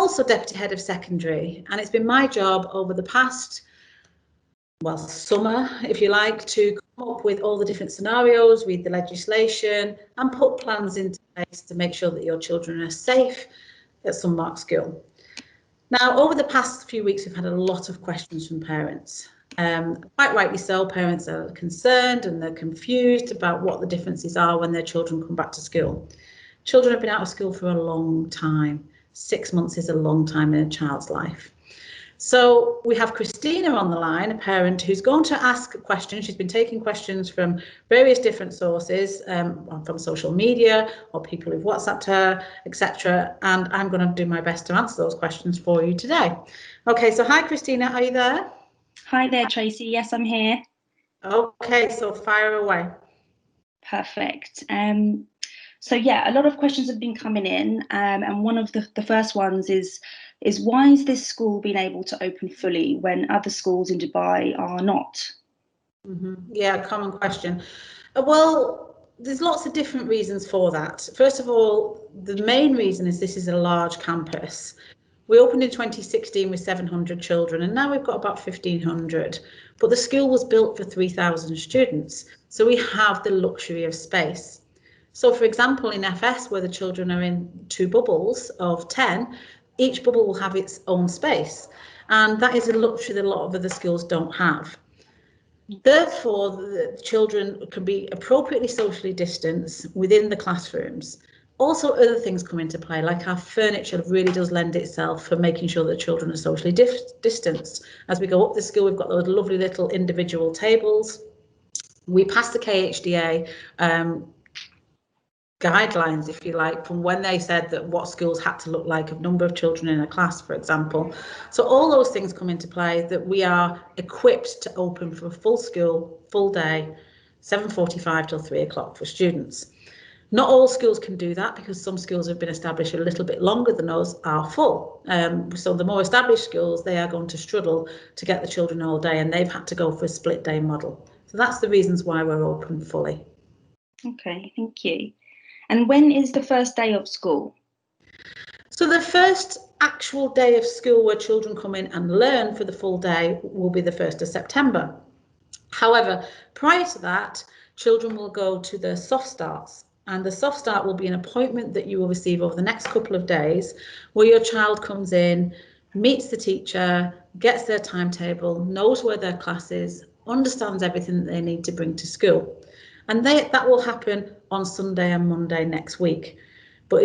also deputy head of secondary, and it's been my job over the past, well, summer, if you like, to come up with all the different scenarios, read the legislation, and put plans into place to make sure that your children are safe at Sunmark School. Now, over the past few weeks, we've had a lot of questions from parents. Quite rightly so, parents are concerned and they're confused about what the differences are when their children come back to school. Children have been out of school for a long time. 6 months is a long time in a child's life. So we have Christina on the line, a parent who's going to ask questions. She's been taking questions from various different sources, from social media or people who've WhatsApped her, etc. And I'm going to do my best to answer those questions for you today. Okay, so hi Christina, are you there? Hi there, Tracy. Yes, I'm here. Okay, so fire away. Perfect. So yeah, a lot of questions have been coming in, and one of the first ones is why is this school being able to open fully when other schools in Dubai are not? Yeah, common question. Well, there's lots of different reasons for that. First of all, the main reason is this is a large campus. We opened in 2016 with 700 children, and now we've got about 1,500. But the school was built for 3,000 students, so we have the luxury of space. So, for example, in FS, where the children are in 2 bubbles of 10, each bubble will have its own space, and that is a luxury that a lot of other schools don't have. Therefore, the children can be appropriately socially distanced within the classrooms. Also, other things come into play, like our furniture really does lend itself for making sure that children are socially distanced. As we go up the school, we've got those lovely little individual tables. We passed the KHDA guidelines, if you like, from when they said that what schools had to look like, a number of children in a class, for example. So all those things come into play, that we are equipped to open for a full school, full day, 7:45 till 3 o'clock for students. Not all schools can do that, because some schools have been established a little bit longer than us are full. So the more established schools, they are going to struggle to get the children all day, and they've had to go for a split day model. So that's the reasons why we're open fully. Okay, thank you. And when is the first day of school? So the first actual day of school where children come in and learn for the full day will be the 1st of September. However, prior to that, children will go to the soft starts, and the soft start will be an appointment that you will receive over the next couple of days, where your child comes in, meets the teacher, gets their timetable, knows where their class is, understands everything that they need to bring to school. And that will happen on Sunday and Monday next week. But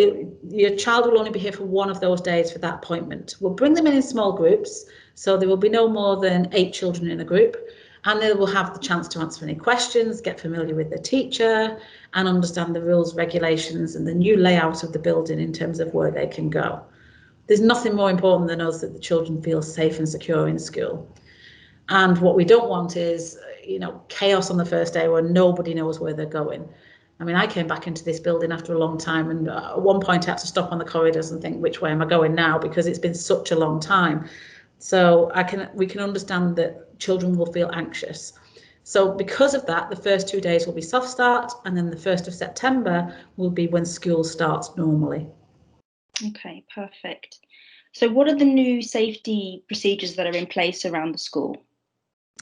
your child will only be here for one of those days for that appointment. We'll bring them in small groups, so there will be no more than 8 children in a group, and they will have the chance to answer any questions, get familiar with the teacher, and understand the rules, regulations, and the new layout of the building in terms of where they can go. There's nothing more important than us that the children feel safe and secure in school. And what we don't want is, chaos on the first day where nobody knows where they're going. I mean, I came back into this building after a long time, and at one point I had to stop on the corridors and think, which way am I going now? Because it's been such a long time. So we can understand that children will feel anxious. So because of that, the first 2 days will be soft start, and then the 1st of September will be when school starts normally. Okay, perfect. So what are the new safety procedures that are in place around the school?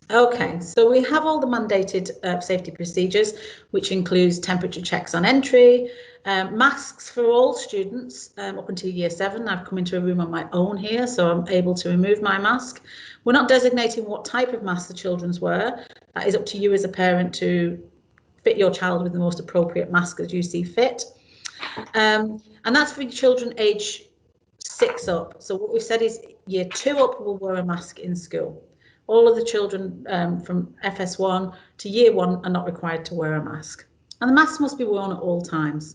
Okay, so we have all the mandated safety procedures, which includes temperature checks on entry, masks for all students up until year 7. I've come into a room on my own here, so I'm able to remove my mask. We're not designating what type of mask the children's wear. That is up to you as a parent to fit your child with the most appropriate mask as you see fit. And that's for children age 6 up. So what we've said is year 2 up will wear a mask in school. All of the children from FS1 to year 1 are not required to wear a mask. And the mask must be worn at all times.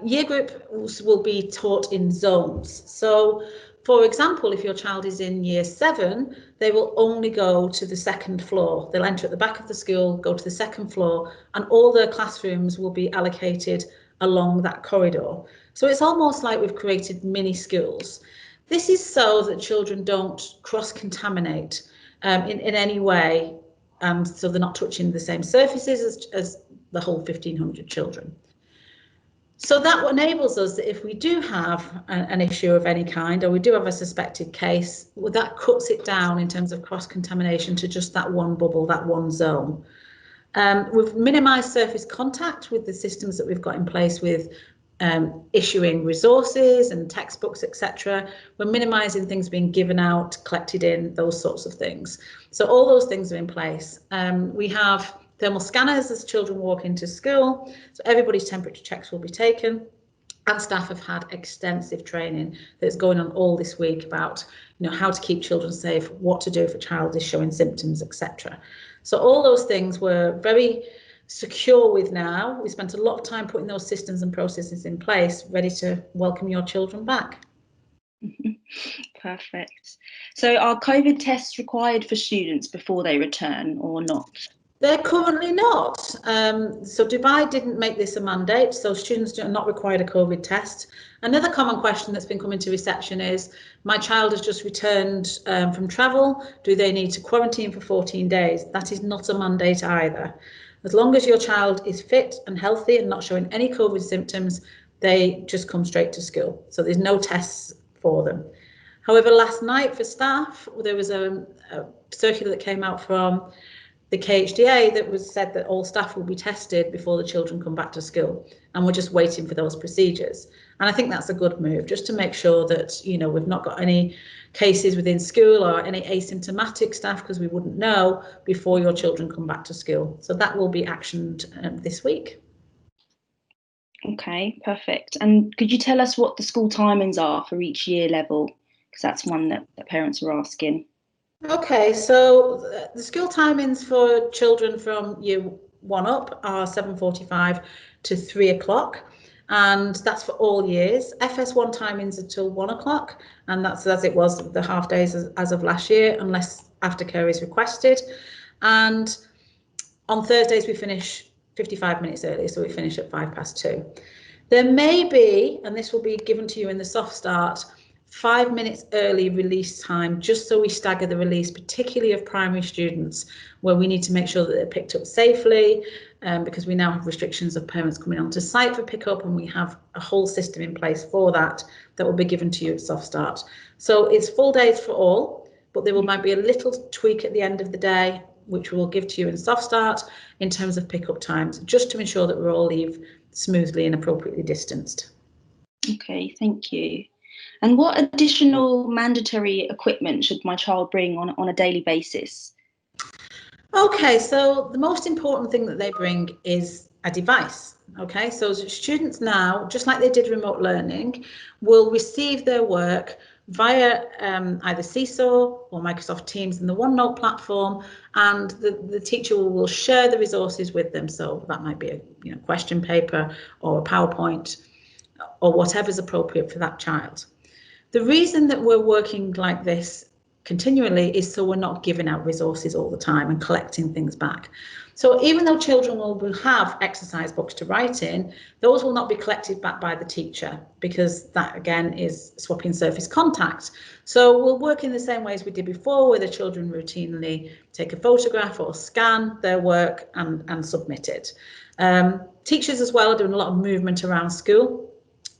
Year groups will be taught in zones. So, for example, if your child is in year 7, they will only go to the 2nd floor. They'll enter at the back of the school, go to the 2nd floor, and all their classrooms will be allocated along that corridor. So it's almost like we've created mini schools. This is so that children don't cross-contaminate in any way, so they're not touching the same surfaces as the whole 1,500 children. So that enables us that if we do have an issue of any kind, or we do have a suspected case, well, that cuts it down in terms of cross-contamination to just that one bubble, that one zone. We've minimised surface contact with the systems that we've got in place with issuing resources and textbooks, etc. We're minimising things being given out, collected in, those sorts of things. So all those things are in place. We have thermal scanners as children walk into school, so everybody's temperature checks will be taken, and staff have had extensive training that's going on all this week about, you know, how to keep children safe, what to do if a child is showing symptoms, etc. So all those things we're very secure with now. We spent a lot of time putting those systems and processes in place, ready to welcome your children back. Perfect. So are COVID tests required for students before they return or not? They're currently not. So Dubai didn't make this a mandate, so students are not required a COVID test. Another common question that's been coming to reception is, my child has just returned from travel, do they need to quarantine for 14 days? That is not a mandate either. As long as your child is fit and healthy and not showing any COVID symptoms, they just come straight to school. So there's no tests for them. However, last night for staff, there was a circular that came out from the KHDA that was said that all staff will be tested before the children come back to school, and we're just waiting for those procedures. And I think that's a good move, just to make sure that, you know, we've not got any cases within school or any asymptomatic staff, because we wouldn't know before your children come back to school. So that will be actioned this week. Okay, perfect. And could you tell us what the school timings are for each year level? Because that's one that parents are asking. Okay, so the school timings for children from year 1 up are 7:45 to 3 o'clock, and that's for all years. FS1 timings are till 1 o'clock, and that's as it was the half days as of last year, unless aftercare is requested. And on Thursdays we finish 55 minutes early, so we finish at 2:05. There may be, and this will be given to you in the soft start, 5 minutes early release time, just so we stagger the release, particularly of primary students, where we need to make sure that they're picked up safely, because we now have restrictions of parents coming onto site for pickup, and we have a whole system in place for that will be given to you at soft start. So it's full days for all, but there might be a little tweak at the end of the day, which we will give to you in soft start in terms of pickup times, just to ensure that we all leave smoothly and appropriately distanced. Okay, thank you. And what additional mandatory equipment should my child bring on a daily basis? Okay, so the most important thing that they bring is a device. Okay, so students now, just like they did remote learning, will receive their work via either Seesaw or Microsoft Teams and the OneNote platform, and the teacher will share the resources with them. So that might be a question paper or a PowerPoint or whatever's appropriate for that child. The reason that we're working like this continually is so we're not giving out resources all the time and collecting things back. So even though children will have exercise books to write in, those will not be collected back by the teacher, because that again is swapping surface contact. So we'll work in the same way as we did before, where the children routinely take a photograph or scan their work and submit it. Teachers as well are doing a lot of movement around school.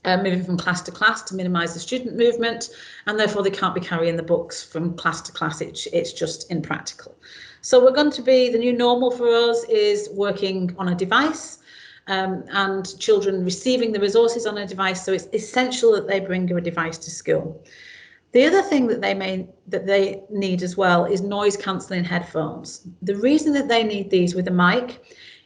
Moving from class to class to minimise the student movement, and therefore they can't be carrying the books from class to class. It's just impractical. So we're going to be, the new normal for us is working on a device, and children receiving the resources on a device. So it's essential that they bring a device to school. The other thing that they need as well is noise cancelling headphones. The reason that they need these with a mic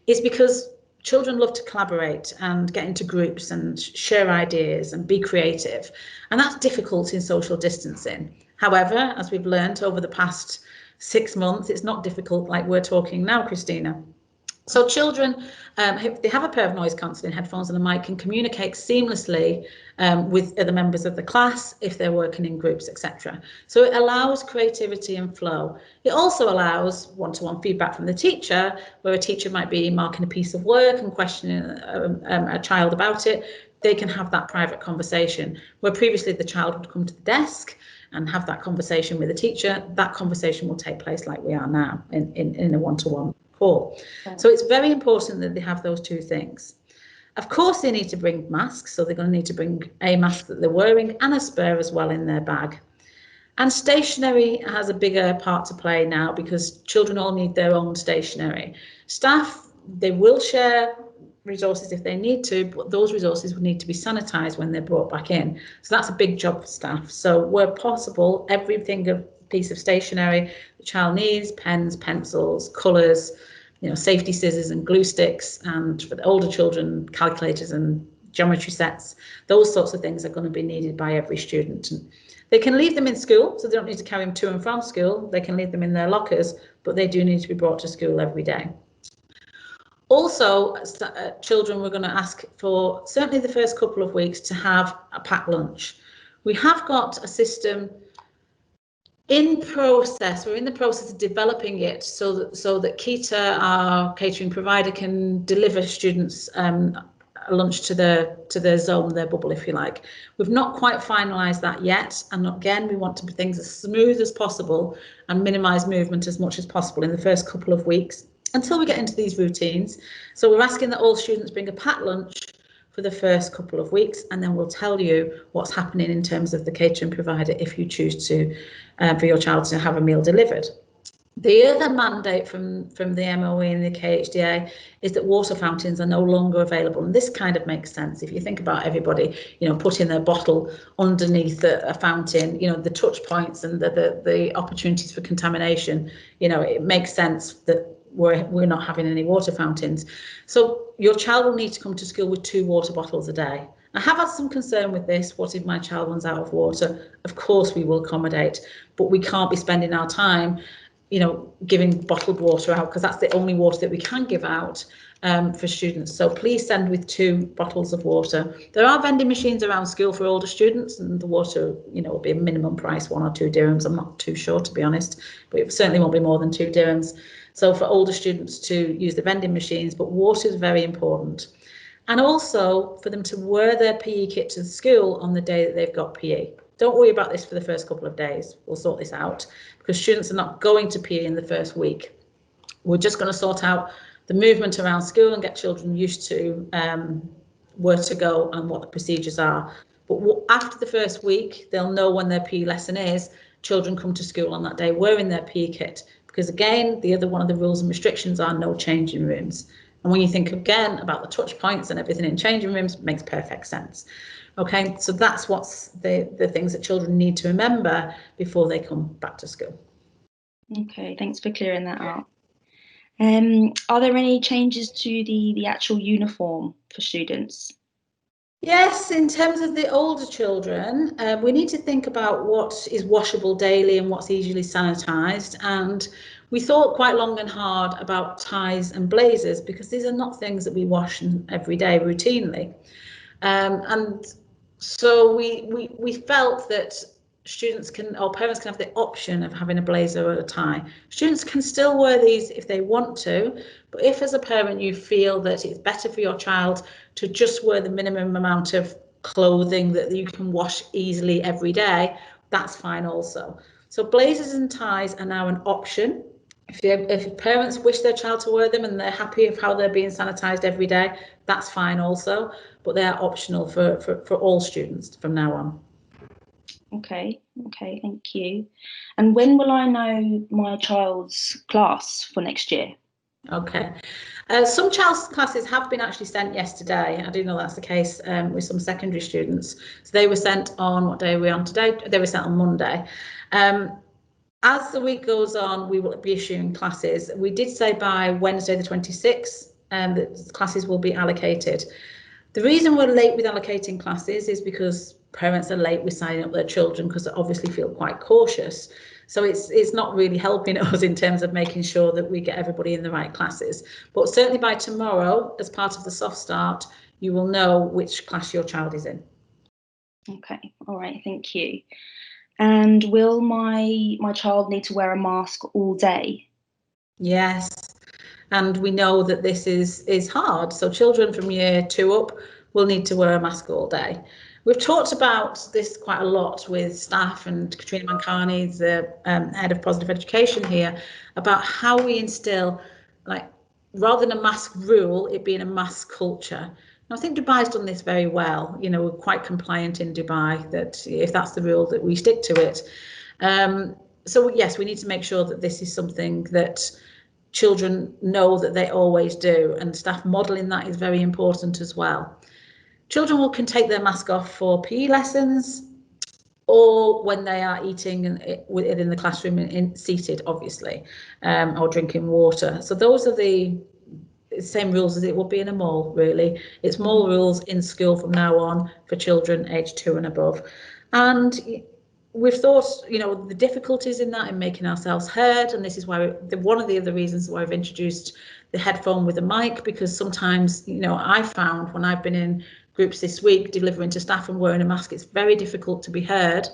is because children love to collaborate and get into groups and share ideas and be creative, and that's difficult in social distancing. However, as we've learned over the past 6 months, it's not difficult like we're talking now, Christina. So children, if they have a pair of noise cancelling headphones and a mic, can communicate seamlessly with other members of the class if they're working in groups, etc. So it allows creativity and flow. It also allows one-to-one feedback from the teacher, where a teacher might be marking a piece of work and questioning a child about it. They can have that private conversation, where previously the child would come to the desk and have that conversation with the teacher. That conversation will take place like we are now in a one-to-one call. So it's very important that they have those two things. Of course, they need to bring masks, so they're going to need to bring a mask that they're wearing and a spare as well in their bag. And stationery has a bigger part to play now because children all need their own stationery. Staff, they will share resources if they need to, but those resources will need to be sanitised when they're brought back in. So that's a big job for staff. So where possible, everything, a piece of stationery the child needs, pens, pencils, colours, safety scissors and glue sticks, and for the older children, calculators and geometry sets, those sorts of things are going to be needed by every student. And they can leave them in school, so they don't need to carry them to and from school. They can leave them in their lockers, but they do need to be brought to school every day. Also, children, we're going to ask for, certainly the first couple of weeks, to have a packed lunch. We have got a system in process. We're in the process of developing it so that Kita, our catering provider, can deliver students a lunch to their zone, their bubble, if you like. We've not quite finalised that yet, and again, we want to be things as smooth as possible and minimise movement as much as possible in the first couple of weeks until we get into these routines. So we're asking that all students bring a packed lunch for the first couple of weeks, and then we'll tell you what's happening in terms of the catering provider if you choose to for your child to have a meal delivered. The other mandate from the MOE and the KHDA is that water fountains are no longer available, and this kind of makes sense if you think about everybody, putting their bottle underneath a fountain, the touch points and the opportunities for contamination. It makes sense that we're not having any water fountains. So your child will need to come to school with 2 water bottles a day. I have had some concern with this. What if my child runs out of water? Of course we will accommodate, but we can't be spending our time giving bottled water out, because that's the only water that we can give out for students. So please send with 2 bottles of water. There are vending machines around school for older students, and the water, will be a minimum price, 1 or 2 dirhams. I'm not too sure, to be honest, but it certainly won't be more than 2 dirhams. So for older students to use the vending machines, but water is very important. And also for them to wear their PE kit to the school on the day that they've got PE. Don't worry about this for the first couple of days. We'll sort this out because students are not going to PE in the first week. We're just going to sort out the movement around school and get children used to where to go and what the procedures are. But after the first week, they'll know when their PE lesson is. Children come to school on that day wearing their PE kit, because again, the other one of the rules and restrictions are no changing rooms. And when you think again about the touch points and everything in changing rooms, it makes perfect sense. Okay, so that's what's the things that children need to remember before they come back to school. Okay, thanks for clearing that up. Are there any changes to the actual uniform for students? Yes, in terms of the older children, we need to think about what is washable daily and what's easily sanitised. And we thought quite long and hard about ties and blazers, because these are not things that we wash every day routinely. And so we felt that students can, or parents can, have the option of having a blazer or a tie. Students can still wear these if they want to, but if as a parent you feel that it's better for your child to just wear the minimum amount of clothing that you can wash easily every day, that's fine also. So blazers and ties are now an option. If parents wish their child to wear them and they're happy with how they're being sanitised every day, that's fine also, but they are optional for all students from now on. Okay, thank you. And when will I know my child's class for next year? Okay. Some child's classes have been actually sent yesterday. I do know that's the case with some secondary students. So they were sent on, what day are we on today? They were sent on Monday. As the week goes on, we will be issuing classes. We did say by Wednesday the 26th that classes will be allocated. The reason we're late with allocating classes is because parents are late with signing up their children, because they obviously feel quite cautious. So it's not really helping us in terms of making sure that we get everybody in the right classes. But certainly by tomorrow, as part of the soft start, you will know which class your child is in. Okay, all right, thank you. And will my child need to wear a mask all day? Yes. And we know that this is hard. So children from year 2 up will need to wear a mask all day. We've talked about this quite a lot with staff, and Katrina Mankani, the head of positive education here, about how we instill, like, rather than a mask rule, it being a mask culture. I think Dubai's done this very well. You know, we're quite compliant in Dubai, that if that's the rule, that we stick to it. So yes, we need to make sure that this is something that children know that they always do, and staff modelling that is very important as well. Children can take their mask off for PE lessons, or when they are eating within the classroom, seated, obviously, or drinking water. So those are the same rules as it would be in a mall, really. It's more rules in school from now on for children aged 2 and above. And we've thought, you know, the difficulties in that, in making ourselves heard, and this is why one of the other reasons why I've introduced the headphone with a mic, because sometimes, you know, I found when I've been in groups this week delivering to staff and wearing a mask, it's very difficult to be heard,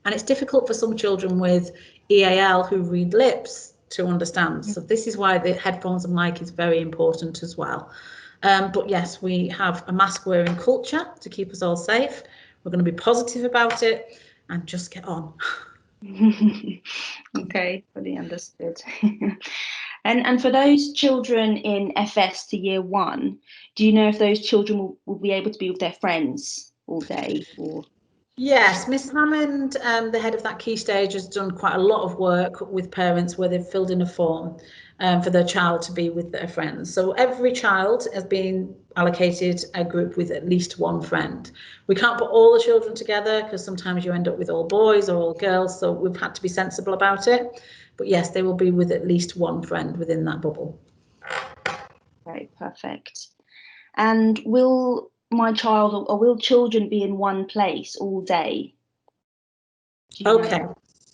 and it's difficult for some children with EAL who read lips to understand. So this is why the headphones and mic is very important as well. But yes, we have a mask wearing culture to keep us all safe. We're going to be positive about it and just get on. Okay, fully understood. And for those children in FS to year 1, do you know if those children will be able to be with their friends all day? Or yes, Miss Hammond, the head of that key stage, has done quite a lot of work with parents where they've filled in a form for their child to be with their friends. So every child has been allocated a group with at least one friend. We can't put all the children together because sometimes you end up with all boys or all girls, so we've had to be sensible about it. But yes, they will be with at least one friend within that bubble. right, perfect. And will my child, or will children be in one place all day? Okay.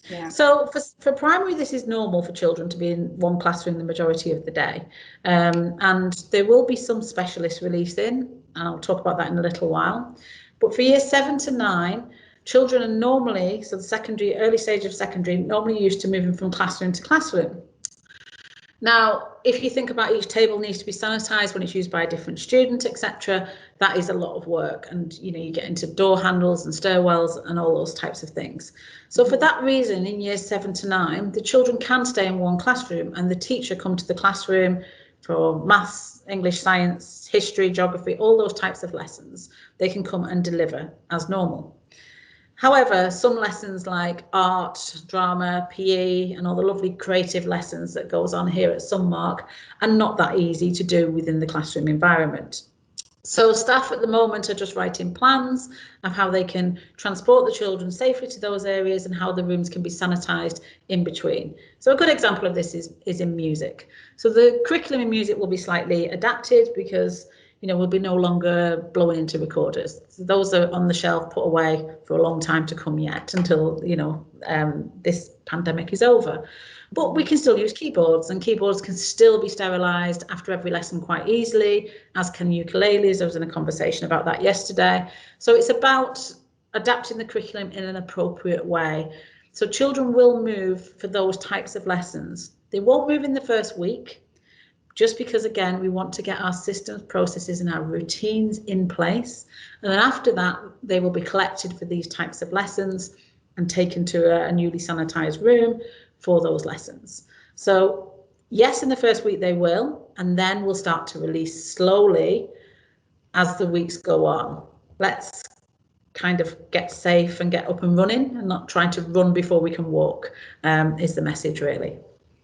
Yeah. So for primary, this is normal for children to be in one classroom the majority of the day. And there will be some specialist release in, and I'll talk about that in a little while. But for years 7 to 9, children are normally, so the early stage of secondary, normally used to moving from classroom to classroom. Now, if you think about each table needs to be sanitised when it's used by a different student, etc., that is a lot of work. And, you know, you get into door handles and stairwells and all those types of things. So for that reason, in years 7 to 9, the children can stay in one classroom and the teacher come to the classroom for maths, English, science, history, geography, all those types of lessons. They can come and deliver as normal. However, some lessons like art, drama, PE, and all the lovely creative lessons that goes on here at Sunmark are not that easy to do within the classroom environment. So staff at the moment are just writing plans of how they can transport the children safely to those areas and how the rooms can be sanitised in between. So a good example of this is in music. So the curriculum in music will be slightly adapted because, you know, we'll be no longer blowing into recorders. So those are on the shelf, put away for a long time to come yet, until, you know, this pandemic is over. But we can still use keyboards, and keyboards can still be sterilised after every lesson quite easily, as can ukuleles. I was in a conversation about that yesterday. So it's about adapting the curriculum in an appropriate way. So children will move for those types of lessons. They won't move in the first week, just because, again, we want to get our systems, processes and our routines in place. And then after that, they will be collected for these types of lessons and taken to a newly sanitised room for those lessons. So yes, in the first week they will, and then we'll start to release slowly as the weeks go on. Let's kind of get safe and get up and running, and not trying to run before we can walk, is the message, really.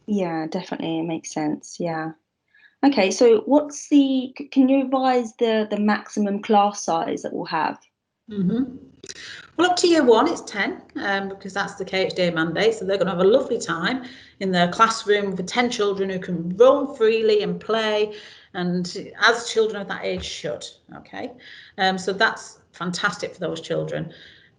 Yeah, definitely, it makes sense. Yeah. Okay, so can you advise the maximum class size that we'll have? Well, up to year 1, it's 10, because that's the KHDA mandate. So they're going to have a lovely time in their classroom with 10 children who can roam freely and play, and as children of that age should. Okay, so that's fantastic for those children.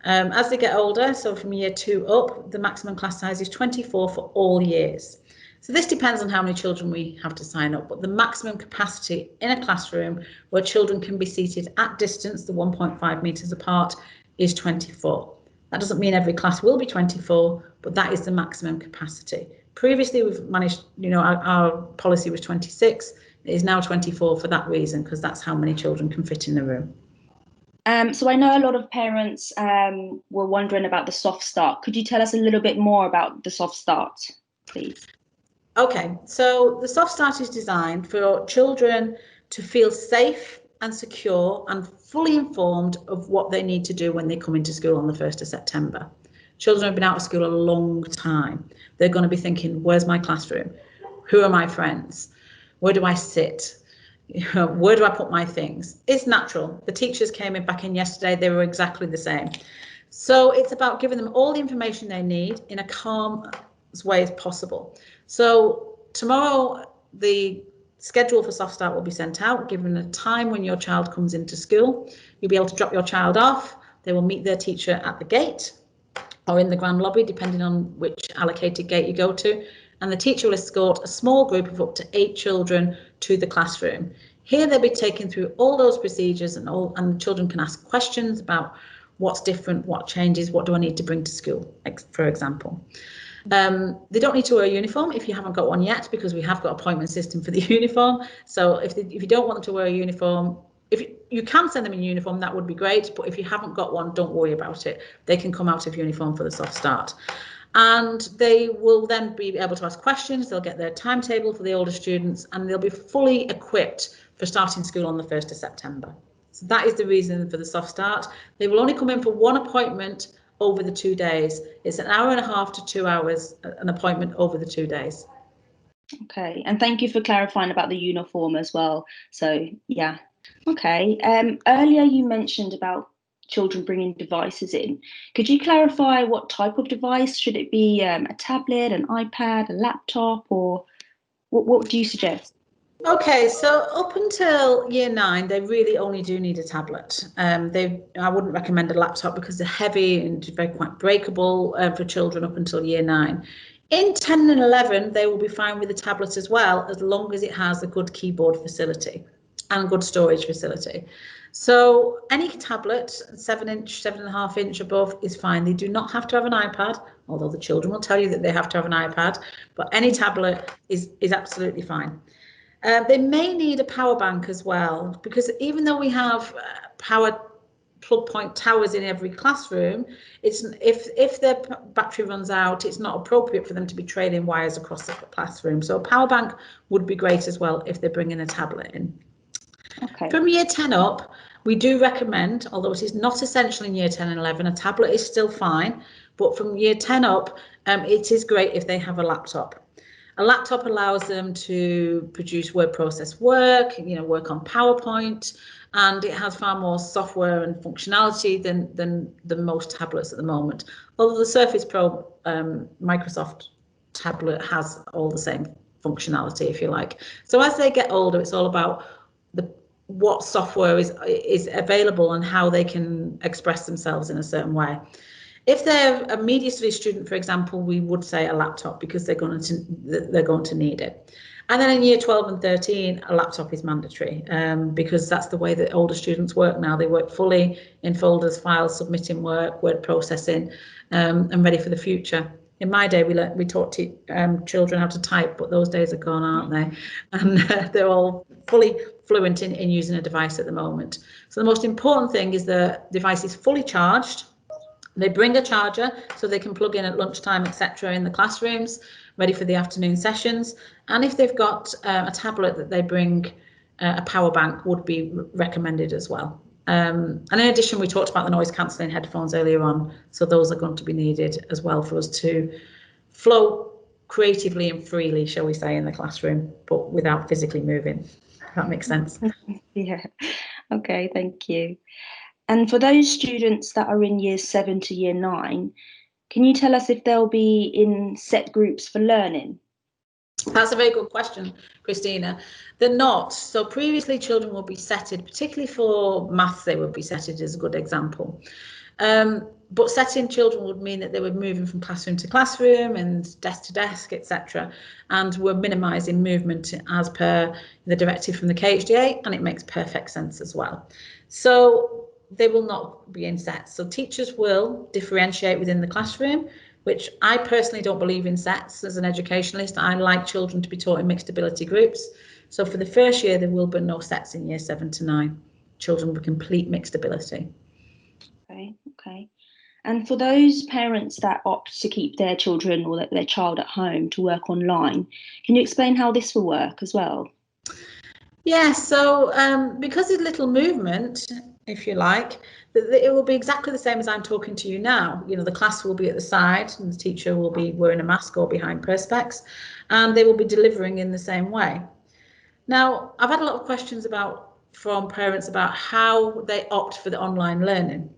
As they get older, so from year 2 up, the maximum class size is 24 for all years. So this depends on how many children we have to sign up, but the maximum capacity in a classroom where children can be seated at distance, the 1.5 metres apart, is 24. That doesn't mean every class will be 24, but that is the maximum capacity. Previously, we've managed, you know, our policy was 26. It is now 24 for that reason, because that's how many children can fit in the room. So I know a lot of parents were wondering about the soft start. Could you tell us a little bit more about the soft start, please? Okay, so the soft start is designed for children to feel safe and secure and fully informed of what they need to do when they come into school on the 1st of September. Children have been out of school a long time. They're going to be thinking, where's my classroom? Who are my friends? Where do I sit? Where do I put my things? It's natural. The teachers came in back in yesterday. They were exactly the same. So it's about giving them all the information they need in a calm way as possible. So tomorrow, the schedule for Soft Start will be sent out, given a time when your child comes into school. You'll be able to drop your child off. They will meet their teacher at the gate or in the grand lobby, depending on which allocated gate you go to. And the teacher will escort a small group of up to 8 children to the classroom. Here they'll be taken through all those procedures, and the children can ask questions about what's different, what changes, what do I need to bring to school, for example. They don't need to wear a uniform if you haven't got one yet, because we have got appointment system for the uniform. So if you don't want them to wear a uniform, if you can send them in uniform, that would be great. But if you haven't got one, don't worry about it. They can come out of uniform for the Soft Start. And they will then be able to ask questions. They'll get their timetable for the older students, and they'll be fully equipped for starting school on the 1st of September. So that is the reason for the Soft Start. They will only come in for one appointment over the 2 days. It's an hour and a half to 2 hours, an appointment over the 2 days. Okay, and thank you for clarifying about the uniform as well. So yeah, okay. Earlier you mentioned about children bringing devices in. Could you clarify what type of device? Should it be a tablet, an iPad, a laptop, or what do you suggest? Okay, so up until year 9, they really only do need a tablet. I wouldn't recommend a laptop because they're heavy and very quite breakable for children up until year 9. In 10 and 11, they will be fine with a tablet as well, as long as it has a good keyboard facility and good storage facility. So any tablet, 7-inch, 7.5-inch above, is fine. They do not have to have an iPad, although the children will tell you that they have to have an iPad, but any tablet is absolutely fine. They may need a power bank as well, because even though we have power plug point towers in every classroom, it's if their battery runs out, it's not appropriate for them to be trailing wires across the classroom. So a power bank would be great as well if they're bringing a tablet in. Okay. From year 10 up, we do recommend, although it is not essential in year 10 and 11, a tablet is still fine, but from year 10 up, it is great if they have a laptop. A laptop allows them to produce word process work, work on PowerPoint, and it has far more software and functionality than most tablets at the moment. Although the Surface Pro Microsoft tablet has all the same functionality, if you like. So as they get older, it's all about what software is available and how they can express themselves in a certain way. If they're a media studies student, for example, we would say a laptop, because they're going to need it. And then in year 12 and 13, a laptop is mandatory, because that's the way that older students work now. They work fully in folders, files, submitting work, word processing, and ready for the future. In my day, we taught children how to type, but those days are gone, aren't they? And they're all fully fluent in using a device at the moment. So the most important thing is the device is fully charged. They bring a charger so they can plug in at lunchtime, etc., in the classrooms, ready for the afternoon sessions. And if they've got a tablet, that they bring a power bank would be recommended as well. And in addition, we talked about the noise cancelling headphones earlier on, so those are going to be needed as well for us to flow creatively and freely, shall we say, in the classroom, but without physically moving. If that makes sense. Yeah. Okay, thank you. And for those students that are in year 7 to year 9, can you tell us if they'll be in set groups for learning? That's a very good question, Christina. They're not. So previously, children will be setted, particularly for maths, they would be setted as a good example. But setting children would mean that they were moving from classroom to classroom and desk to desk, etc. And we're minimising movement as per the directive from the KHDA, and it makes perfect sense as well. So they will not be in sets. So teachers will differentiate within the classroom, which I personally don't believe in sets as an educationalist. I like children to be taught in mixed ability groups. So for the first year, there will be no sets in year 7 to 9. Children with complete mixed ability. Okay. And for those parents that opt to keep their children or their child at home to work online, can you explain how this will work as well? Yeah, so because it's little movement, if you like, it will be exactly the same as I'm talking to you now. You know, the class will be at the side and the teacher will be wearing a mask or behind perspex, and they will be delivering in the same way. Now, I've had a lot of questions from parents about how they opt for the online learning.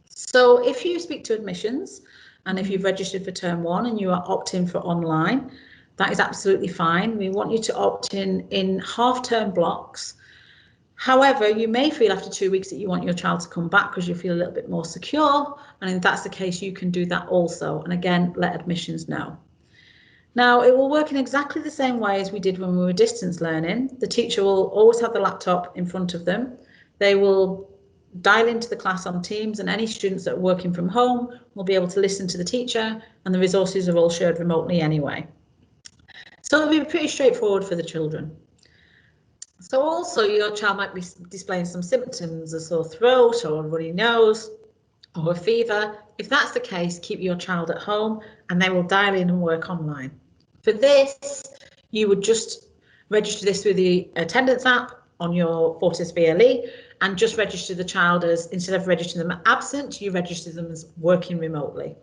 So if you speak to admissions and if you've registered for term one and you are opting for online, that is absolutely fine. We want you to opt in half-term blocks. However, you may feel after 2 weeks that you want your child to come back because you feel a little bit more secure. And if that's the case, you can do that also. And again, let admissions know. Now, it will work in exactly the same way as we did when we were distance learning. The teacher will always have the laptop in front of them. They will dial into the class on Teams, and any students that are working from home will be able to listen to the teacher, and the resources are all shared remotely anyway. So it'll be pretty straightforward for the children. So also your child might be displaying some symptoms, a sore throat or a runny nose or a fever. If that's the case, keep your child at home and they will dial in and work online. For this, you would just register this with the attendance app on your Fortis VLE and just register the child as, instead of registering them absent, you register them as working remotely.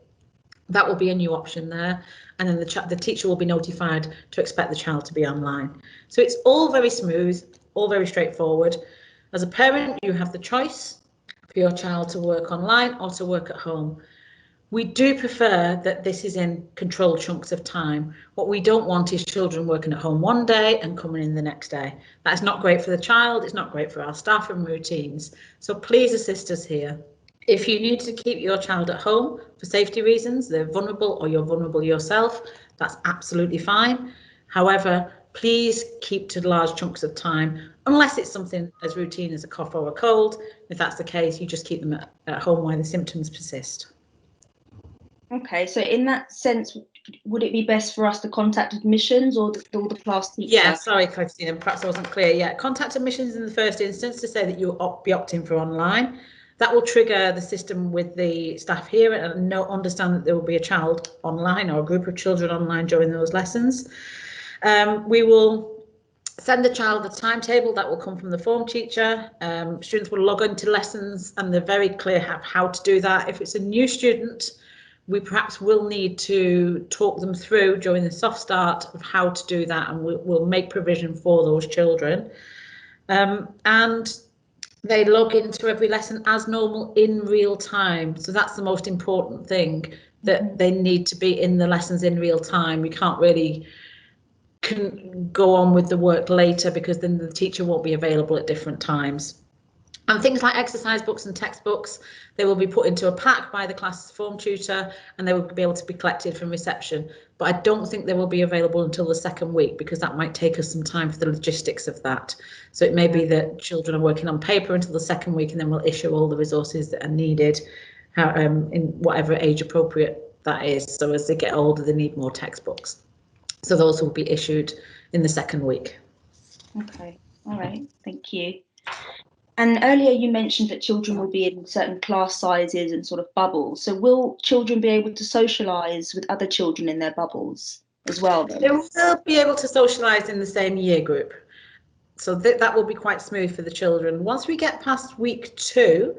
That will be a new option there, and then the teacher will be notified to expect the child to be online. So it's all very smooth, all very straightforward. As a parent, you have the choice for your child to work online or to work at home. We do prefer that this is in controlled chunks of time. What we don't want is children working at home one day and coming in the next day. That's not great for the child, it's not great for our staff and routines. So please assist us here. If you need to keep your child at home for safety reasons, they're vulnerable or you're vulnerable yourself, that's absolutely fine. However, please keep to large chunks of time, unless it's something as routine as a cough or a cold. If that's the case, you just keep them at home while the symptoms persist. Okay, so in that sense, would it be best for us to contact admissions or the class teacher? Yeah, sorry, Christina, perhaps I wasn't clear. Yeah, contact admissions in the first instance to say that you'll be opting for online. That will trigger the system with the staff here and understand that there will be a child online or a group of children online during those lessons. We will send the child the timetable that will come from the form teacher. Students will log into lessons and they're very clear how to do that. If it's a new student, we perhaps will need to talk them through during the soft start of how to do that, and we'll make provision for those children. And they log into every lesson as normal in real time. So that's the most important thing, that they need to be in the lessons in real time. We can't really go on with the work later because then the teacher won't be available at different times. And things like exercise books and textbooks, they will be put into a pack by the class form tutor and they will be able to be collected from reception. But I don't think they will be available until the second week because that might take us some time for the logistics of that. So it may be that children are working on paper until the second week and then we'll issue all the resources that are needed in whatever age appropriate that is. So as they get older, they need more textbooks. So those will be issued in the second week. Okay, all right, thank you. And earlier you mentioned that children will be in certain class sizes and sort of bubbles. So will children be able to socialise with other children in their bubbles as well then? They will be able to socialise in the same year group. So that will be quite smooth for the children. Once we get past week 2,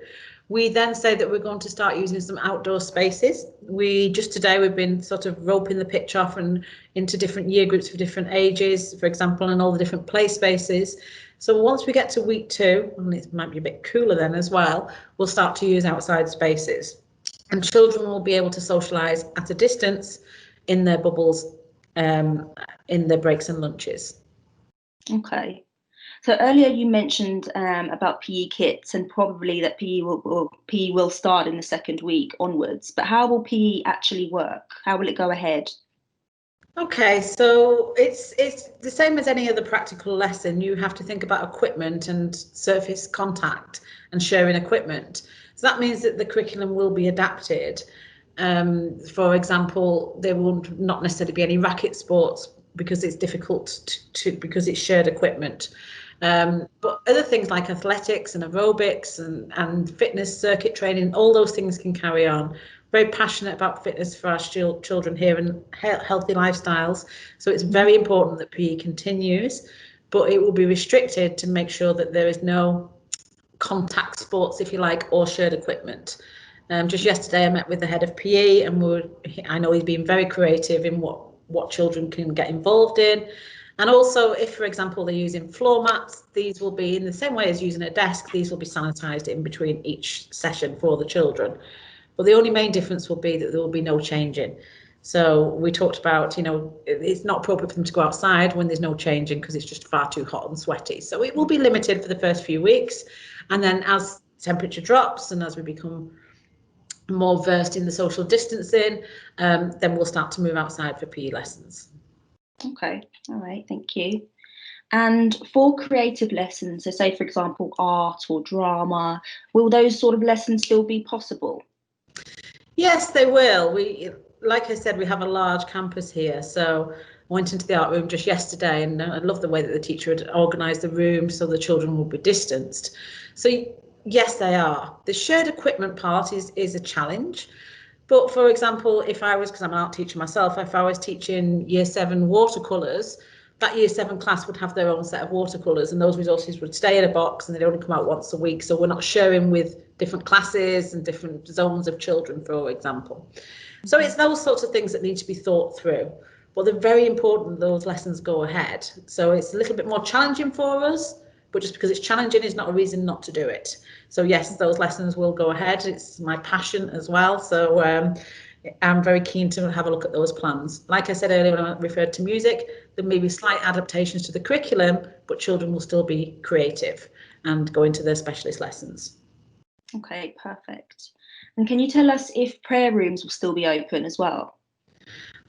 we then say that we're going to start using some outdoor spaces. Today we've been sort of roping the pitch off and into different year groups for different ages, for example, and all the different play spaces. So once we get to week 2, and it might be a bit cooler then as well, we'll start to use outside spaces. And children will be able to socialise at a distance in their bubbles, in their breaks and lunches. Okay. So earlier you mentioned about PE kits and probably that PE will start in the second week onwards. But how will PE actually work? How will it go ahead? Okay, so it's the same as any other practical lesson. You have to think about equipment and surface contact and sharing equipment. So that means that the curriculum will be adapted. For example, there will not necessarily be any racket sports because it's difficult because it's shared equipment. But other things like athletics and aerobics and fitness circuit training, all those things can carry on. Very passionate about fitness for our children here and healthy lifestyles. So it's very important that PE continues. but it will be restricted to make sure that there is no contact sports, if you like, or shared equipment. Just yesterday I met with the head of PE, and I know he's been very creative in what children can get involved in. And also, if, for example, they're using floor mats, these will be in the same way as using a desk, these will be sanitised in between each session for the children. But the only main difference will be that there will be no changing. So we talked about, it's not appropriate for them to go outside when there's no changing because it's just far too hot and sweaty. So it will be limited for the first few weeks. And then as temperature drops and as we become more versed in the social distancing, then we'll start to move outside for PE lessons. Okay, all right, thank you. And for creative lessons, so say for example art or drama, will those sort of lessons still be possible? Yes, they will. Like I said, we have a large campus here, so I went into the art room just yesterday, and I love the way that the teacher had organised the room so the children would be distanced. So yes, they are. The shared equipment part is a challenge. But for example, if I was, because I'm an art teacher myself, if I was teaching year 7 watercolours, that year 7 class would have their own set of watercolours, and those resources would stay in a box and they'd only come out once a week. So we're not sharing with different classes and different zones of children, for example. So it's those sorts of things that need to be thought through. But they're very important those lessons go ahead. So it's a little bit more challenging for us, but just because it's challenging is not a reason not to do it. So yes, those lessons will go ahead. It's my passion as well. So I'm very keen to have a look at those plans. Like I said earlier when I referred to music, there may be slight adaptations to the curriculum, but children will still be creative and go into their specialist lessons. Okay, perfect. And can you tell us if prayer rooms will still be open as well?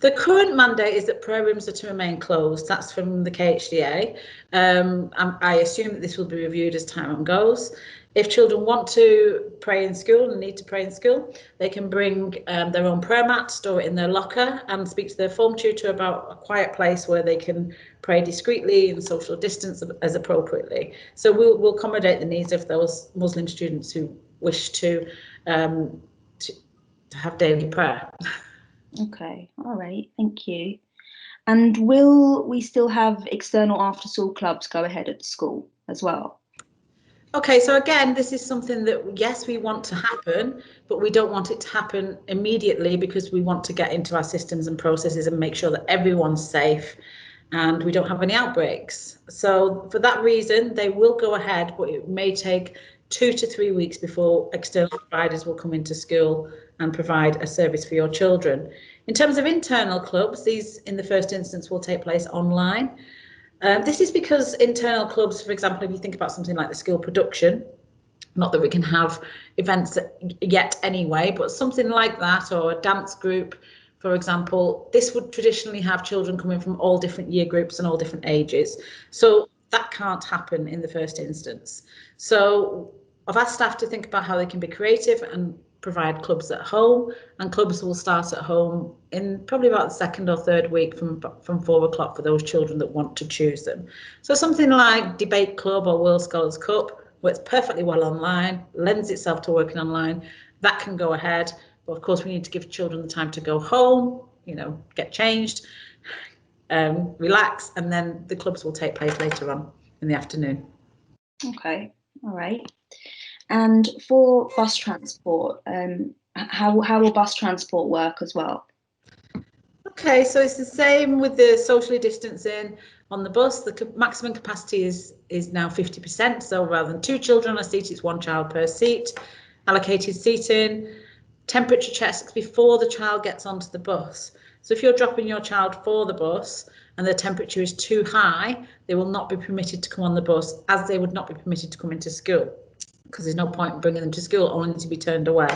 The current mandate is that prayer rooms are to remain closed. That's from the KHDA. I assume that this will be reviewed as time goes. If children want to pray in school and need to pray in school, they can bring their own prayer mat, store it in their locker, and speak to their form tutor about a quiet place where they can pray discreetly and social distance as appropriately. So we'll accommodate the needs of those Muslim students who wish to have daily prayer. Okay, all right, thank you. And will we still have external after school clubs go ahead at the school as well? Okay, so again, this is something that, yes, we want to happen, but we don't want it to happen immediately because we want to get into our systems and processes and make sure that everyone's safe and we don't have any outbreaks. So for that reason, they will go ahead, but it may take 2 to 3 weeks before external providers will come into school and provide a service for your children. In terms of internal clubs, these in the first instance will take place online. This is because internal clubs, for example, if you think about something like the school production, not that we can have events yet anyway, but something like that, or a dance group, for example, this would traditionally have children coming from all different year groups and all different ages. So that can't happen in the first instance. So I've asked staff to think about how they can be creative and provide clubs at home, and clubs will start at home in probably about the second or third week from 4 o'clock for those children that want to choose them. So something like Debate Club or World Scholars Cup works perfectly well online, lends itself to working online, that can go ahead. But of course we need to give children the time to go home, get changed, relax, and then the clubs will take place later on in the afternoon. Okay, all right. And for bus transport, how will bus transport work as well? Okay, so it's the same with the socially distancing on the bus. The maximum capacity is now 50%. So rather than 2 children on a seat, it's 1 child per seat. Allocated seating, temperature checks before the child gets onto the bus. So if you're dropping your child for the bus and the temperature is too high, they will not be permitted to come on the bus, as they would not be permitted to come into school, because there's no point in bringing them to school only to be turned away.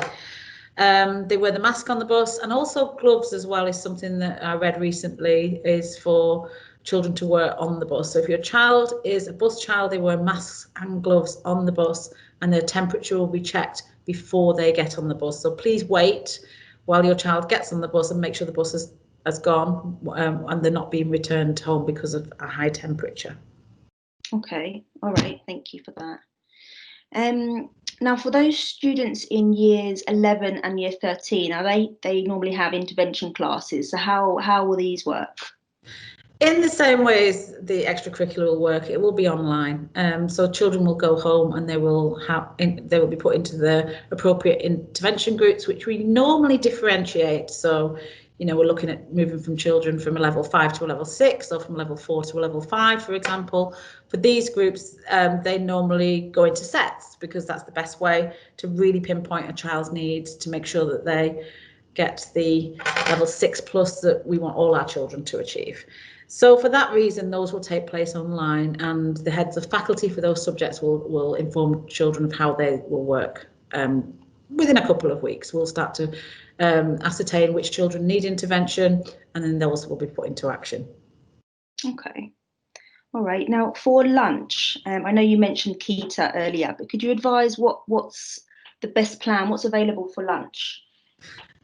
They wear the mask on the bus, and also gloves as well is something that I read recently is for children to wear on the bus. So if your child is a bus child, they wear masks and gloves on the bus, and their temperature will be checked before they get on the bus. So please wait while your child gets on the bus and make sure the bus has gone and they're not being returned home because of a high temperature. Okay, all right, thank you for that. Now, for those students in years 11 and year 13, they normally have intervention classes. So how will these work? In the same way as the extracurricular will work, it will be online. So children will go home and they will be put into the appropriate intervention groups, which we normally differentiate. So, you know, we're looking at moving from children from a level 5 to a level 6, or from level 4 to a level 5, for example. For these groups, they normally go into sets, because that's the best way to really pinpoint a child's needs, to make sure that they get the level 6 plus that we want all our children to achieve. So for that reason, those will take place online, and the heads of faculty for those subjects will inform children of how they will work. Within a couple of weeks, we'll start to ascertain which children need intervention, and then those will be put into action. Okay. All right. Now, for lunch, I know you mentioned Kita earlier, but could you advise what's the best plan? What's available for lunch?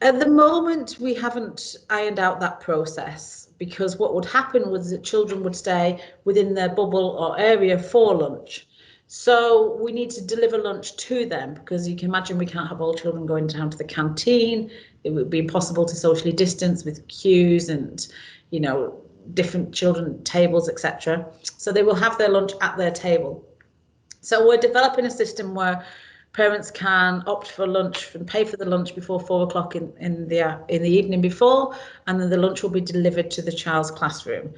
At the moment, we haven't ironed out that process, because what would happen was that children would stay within their bubble or area for lunch. So we need to deliver lunch to them, because you can imagine we can't have all children going down to the canteen. It would be impossible to socially distance with queues and, you know, different children tables, etc. So they will have their lunch at their table. So we're developing a system where parents can opt for lunch and pay for the lunch before 4 o'clock in the evening before, and then the lunch will be delivered to the child's classroom.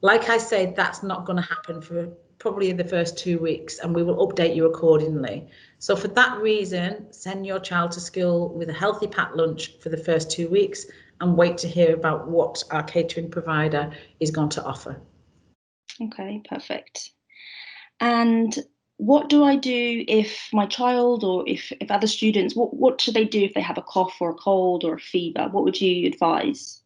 Like I said, that's not going to happen for probably the first 2 weeks, and we will update you accordingly. So for that reason, send your child to school with a healthy packed lunch for the first 2 weeks, and wait to hear about what our catering provider is going to offer. Okay, perfect. And what do I do if my child, or if other students, what should they do if they have a cough or a cold or a fever? What would you advise?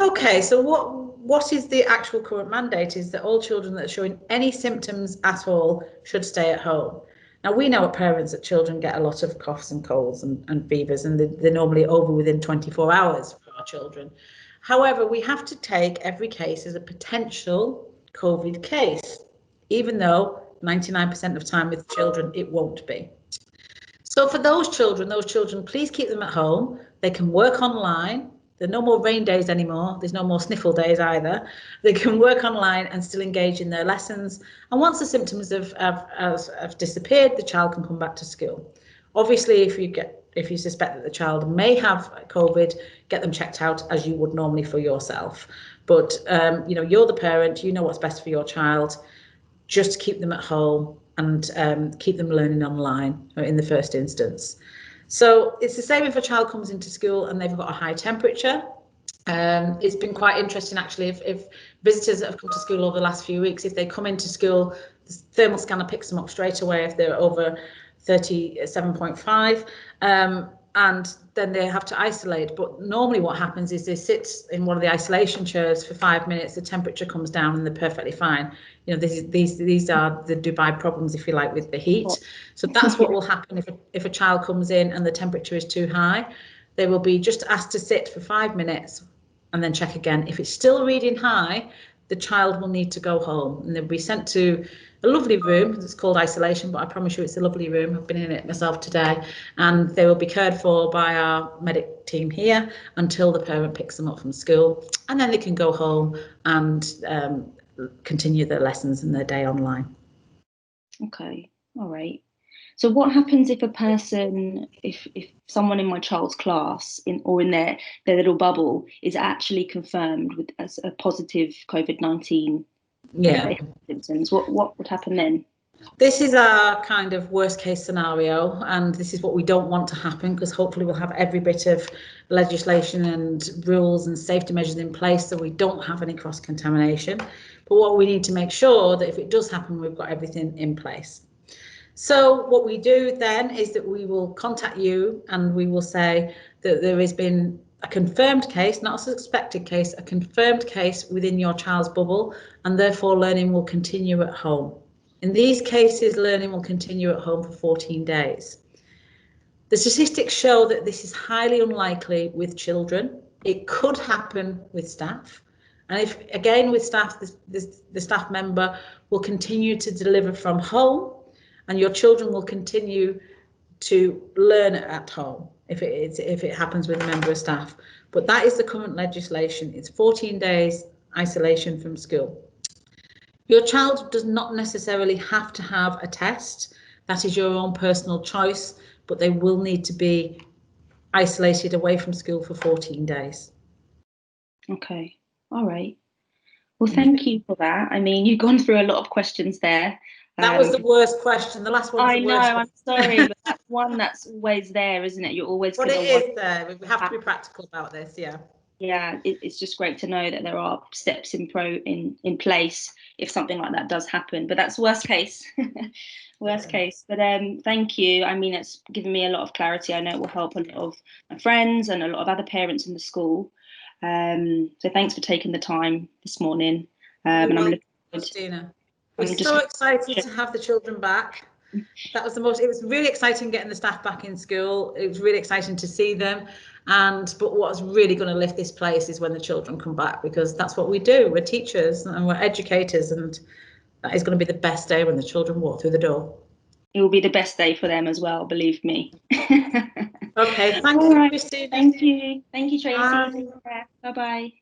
Okay, so what is the actual current mandate is that all children that are showing any symptoms at all should stay at home. Now, we know at parents that children get a lot of coughs and colds and fevers, and they're normally over within 24 hours for our children. However, we have to take every case as a potential COVID case, even though 99% of time with children it won't be. So for those children, please keep them at home. They can work online. There are no more rain days anymore. There's no more sniffle days either. They can work online and still engage in their lessons. And once the symptoms have disappeared, the child can come back to school. Obviously, if you suspect that the child may have COVID, get them checked out as you would normally for yourself. But you know, you're the parent. You know what's best for your child. Just keep them at home and keep them learning online in the first instance. So it's the same if a child comes into school and they've got a high temperature. It's been quite interesting actually, if visitors that have come to school over the last few weeks, if they come into school, the thermal scanner picks them up straight away if they're over 37.5, and then they have to isolate. But normally what happens is they sit in one of the isolation chairs for 5 minutes, the temperature comes down and they're perfectly fine. You know, these are the Dubai problems, if you like, with the heat. So that's what will happen if a child comes in and the temperature is too high. They will be just asked to sit for 5 minutes and then check again. If it's still reading high, the child will need to go home, and they'll be sent to a lovely room. It's called isolation, but I promise you it's a lovely room. I've been in it myself today, and they will be cared for by our medic team here until the parent picks them up from school, and then they can go home and continue their lessons and their day online. Okay, all right. So what happens if a person, if someone in my child's class in their little bubble is actually confirmed with as a positive COVID-19 symptoms? What would happen then? This is our kind of worst case scenario, and this is what we don't want to happen, because hopefully we'll have every bit of legislation and rules and safety measures in place so we don't have any cross contamination. But what we need to make sure that if it does happen, we've got everything in place. So what we do then is that we will contact you and we will say that there has been a confirmed case, not a suspected case, a confirmed case within your child's bubble, and therefore learning will continue at home. In these cases, learning will continue at home for 14 days. The statistics show that this is highly unlikely with children. It could happen with staff. And if, again, with staff, the staff member will continue to deliver from home, and your children will continue to learn at home if it happens with a member of staff. But that is the current legislation. It's 14 days isolation from school. Your child does not necessarily have to have a test. That is your own personal choice, but they will need to be isolated away from school for 14 days. Okay, all right. Well, thank you for that. I mean, you've gone through a lot of questions there. That was the worst question. The last one was the worst. I know, I'm sorry, but that's one that's always there, isn't it? You're always but it is there. We have to be practical about this, yeah. Yeah, it's just great to know that there are steps in place if something like that does happen. But that's worst case, worst case. But thank you. I mean, it's given me a lot of clarity. I know it will help a lot of my friends and a lot of other parents in the school. So thanks for taking the time this morning. And I'm looking forward. Christina. We're so excited to have the children back. That was it was really exciting getting the staff back in school. It was really exciting to see them. But what's really going to lift this place is when the children come back, because that's what we do. We're teachers and we're educators, and that is going to be the best day when the children walk through the door. It will be the best day for them as well, believe me. Okay, thank you, Christina. Thank you. Thank you, Tracey. Bye-bye.